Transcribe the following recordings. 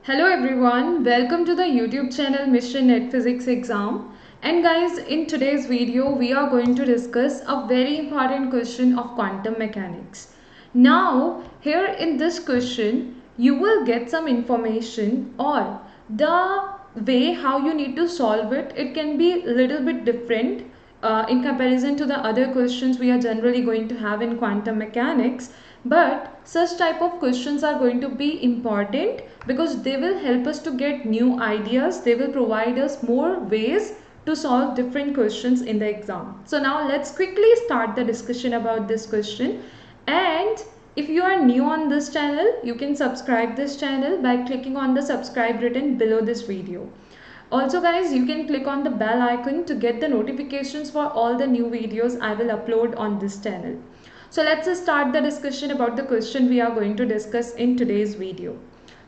Hello everyone, welcome to the YouTube channel Mission Net Physics Exam. And guys, in today's video, we are going to discuss a very important question of quantum mechanics. Now, here in this question, you will get some information or the way how you need to solve it. It can be a little bit different in comparison to the other questions we are generally going to have in quantum mechanics, but such type of questions are going to be important because they will help us to get new ideas. They will provide us more ways to solve different questions in the exam. So now let's quickly start the discussion about this question. And if you are new on this channel, you can subscribe this channel by clicking on the subscribe button below this video. Also guys, you can click on the bell icon to get the notifications for all the new videos I will upload on this channel. So let's just start the discussion about the question we are going to discuss in today's video.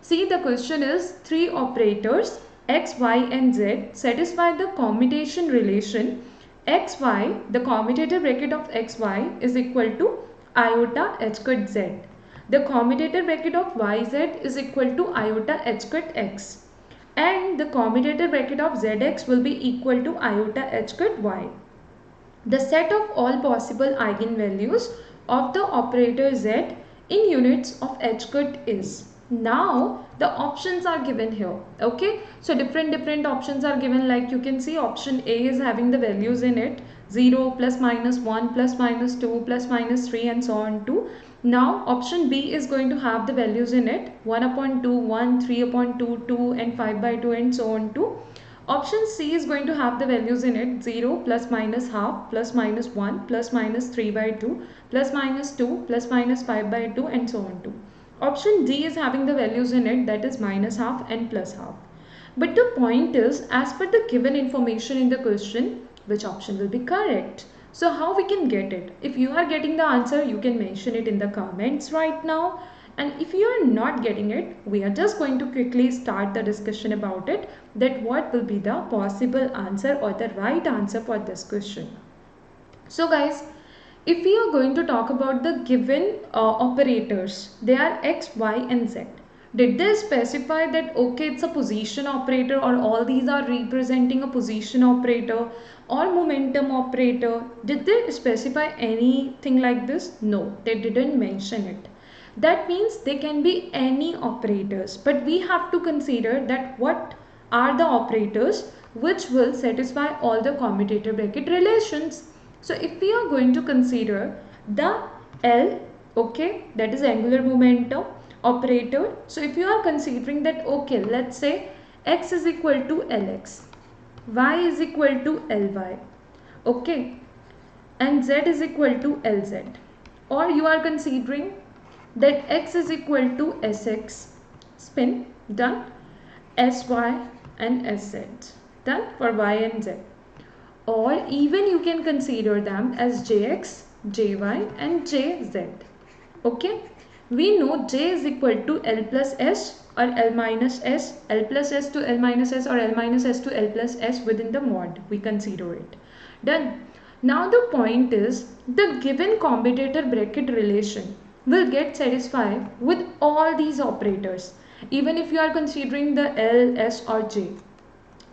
See, the question is three operators x, y and z satisfy the commutation relation xy, the commutator bracket of xy is equal to iota h cut z. The commutator bracket of yz is equal to iota h cut x. And the commutator bracket of zx will be equal to iota h cut y. The set of all possible eigenvalues of the operator z in units of h cut is. Now the options are given here. Okay, so different options are given, like you can see option A is having the values in it 0, plus minus 1, plus minus 2, plus minus 3 and so on to. Now option B is going to have the values in it 1 upon 2, 1, 3 upon 2, 2 and 5 by 2 and so on to. Option C is going to have the values in it 0, plus minus half, plus minus 1, plus minus 3 by 2, plus minus 2, plus minus 5 by 2 and so on to. Option D is having the values in it, that is minus half and plus half. But the point is, as per the given information in the question, which option will be correct? So how we can get it? If you are getting the answer, you can mention it in the comments right now. And if you are not getting it, we are just going to quickly start the discussion about it, that what will be the possible answer or the right answer for this question. So guys, if we are going to talk about the given operators, they are x, y and z. Did they specify that okay, it's a position operator, or all these are representing a position operator or momentum operator? Did they specify anything like this? No, they didn't mention it. That means they can be any operators, but we have to consider that what are the operators which will satisfy all the commutator bracket relations. So if we are going to consider the L, okay, that is angular momentum operator. So if you are considering that, okay, let's say x is equal to Lx, y is equal to Ly, okay, and z is equal to Lz, or you are considering that x is equal to Sx, spin, done, Sy and Sz, done for y and z. Or even you can consider them as Jx, Jy and Jz. Okay, we know J is equal to L plus S or L minus S, L plus S to L minus S or L minus S to L plus S within the mod. We consider it. Done. Now the point is, the given commutator bracket relation will get satisfied with all these operators, even if you are considering the L, S or J.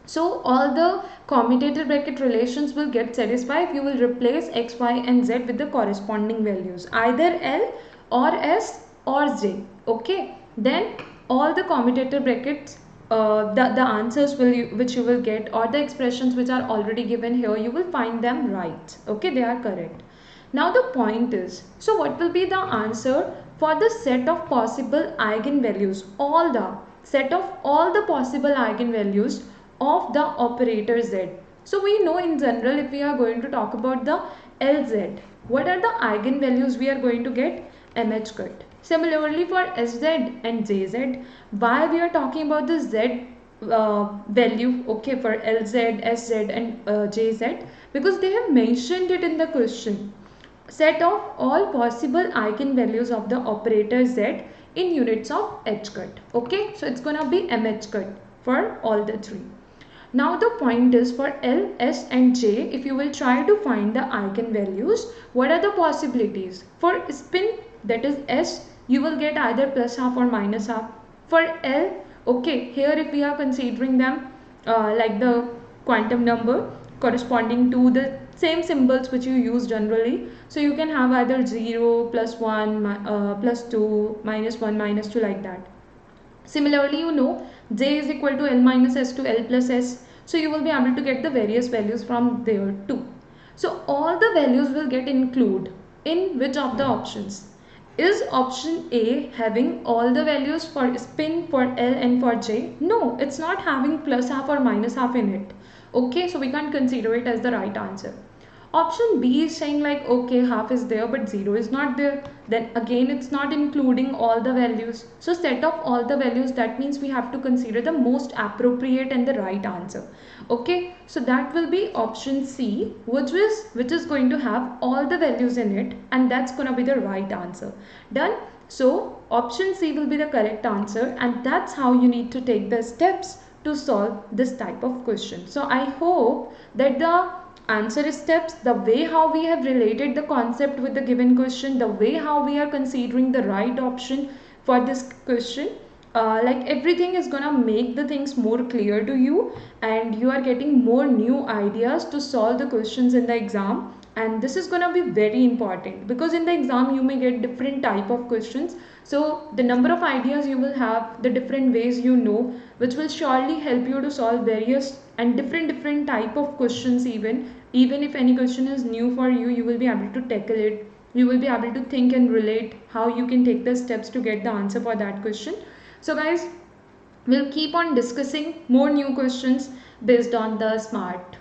So all the commutator bracket relations will get satisfied if you will replace x, y and z with the corresponding values, either L or S or J. Okay, then all the commutator brackets, the answers which you will get, or the expressions which are already given here, you will find them right. Okay, they are correct. Now the point is, so what will be the answer for the set of possible eigenvalues, all the set of all the possible eigenvalues of the operator z? So we know in general, if we are going to talk about the Lz, what are the eigenvalues we are going to get? Mh cut. Similarly for Sz and Jz, why we are talking about the z value, okay, for Lz, Sz and Jz? Because they have mentioned it in the question. Set of all possible eigenvalues of the operator z in units of h cut. Okay, so it's gonna be mh cut for all the three. Now the point is, for L, S and J, if you will try to find the eigenvalues, what are the possibilities? For spin, that is S, you will get either plus half or minus half. For L, Okay, here if we are considering them like the quantum number corresponding to the same symbols which you use generally, so you can have either 0 plus 1 plus 2 minus 1 minus 2 like that. Similarly, you know j is equal to L minus S to L plus S. So you will be able to get the various values from there too. So all the values will get included in which of the options? Is option A having all the values for spin, for L and for J? No, it's not having plus half or minus half in it. Okay, so we can't consider it as the right answer. Option B is saying like, okay, half is there but 0 is not there. Then again it's not including all the values. So set off all the values, that means we have to consider the most appropriate and the right answer. Okay, so that will be option C, which is going to have all the values in it, and that's going to be the right answer. Done. So option C will be the correct answer, and that's how you need to take the steps to solve this type of question. So I hope that the answer steps, the way how we have related the concept with the given question, the way how we are considering the right option for this question, like everything is gonna make the things more clear to you, and you are getting more new ideas to solve the questions in the exam. And this is gonna be very important because in the exam you may get different type of questions. So the number of ideas you will have, the different ways you know, which will surely help you to solve various and different type of questions. Even if any question is new for you, you will be able to tackle it. You will be able to think and relate how you can take the steps to get the answer for that question. So guys, we'll keep on discussing more new questions based on the smart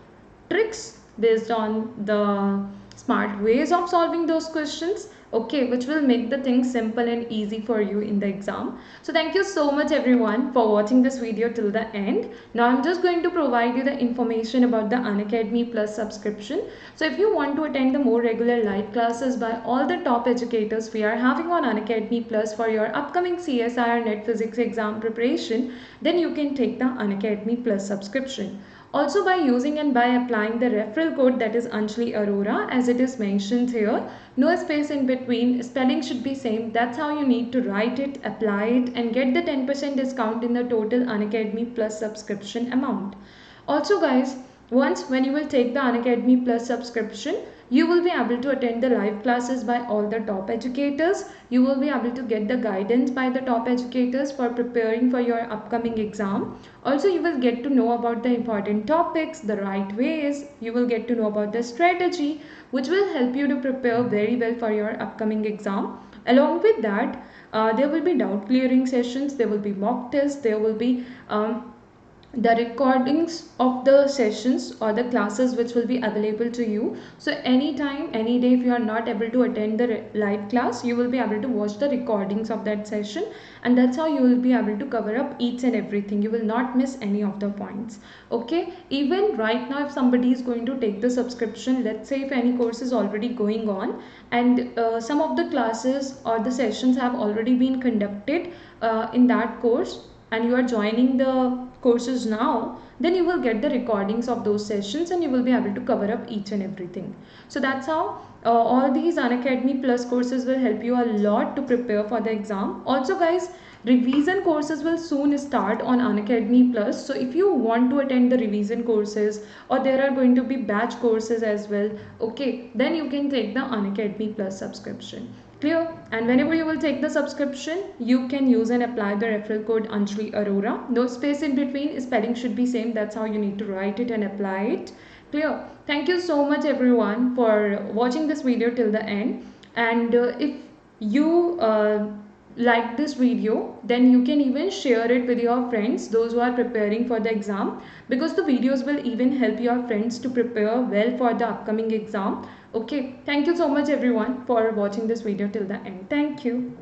tricks, based on the smart ways of solving those questions, okay, which will make the things simple and easy for you in the exam. So thank you so much everyone for watching this video till the end. Now I'm just going to provide you the information about the Unacademy Plus subscription. So if you want to attend the more regular live classes by all the top educators we are having on Unacademy Plus for your upcoming CSIR NET Physics exam preparation, then you can take the Unacademy Plus subscription. Also, by using and by applying the referral code, that is Anjali Arora, as it is mentioned here, no space in between, spelling should be same. That's how you need to write it, apply it, and get the 10% discount in the total Unacademy Plus subscription amount. Also guys, once when you will take the Unacademy Plus subscription, you will be able to attend the live classes by all the top educators. You will be able to get the guidance by the top educators for preparing for your upcoming exam. Also, you will get to know about the important topics, the right ways. You will get to know about the strategy, which will help you to prepare very well for your upcoming exam. Along with that, there will be doubt clearing sessions, there will be mock tests, there will be the recordings of the sessions or the classes which will be available to you. So anytime, any day, if you are not able to attend the live class, you will be able to watch the recordings of that session, and that's how you will be able to cover up each and everything. You will not miss any of the points. Okay, even right now if somebody is going to take the subscription, let's say if any course is already going on and some of the classes or the sessions have already been conducted in that course, and you are joining the courses now, then you will get the recordings of those sessions and you will be able to cover up each and everything. So that's how all these Unacademy Plus courses will help you a lot to prepare for the exam. Also guys, revision courses will soon start on Unacademy Plus. So if you want to attend the revision courses, or there are going to be batch courses as well, okay, then you can take the Unacademy Plus subscription. Clear? And whenever you will take the subscription, you can use and apply the referral code Anjali Arora. No space in between, spelling should be same. That's how you need to write it and apply it. Clear? Thank you so much everyone for watching this video till the end. And if you like this video, then you can even share it with your friends, those who are preparing for the exam, because the videos will even help your friends to prepare well for the upcoming exam. Okay, thank you so much everyone for watching this video till the end. Thank you.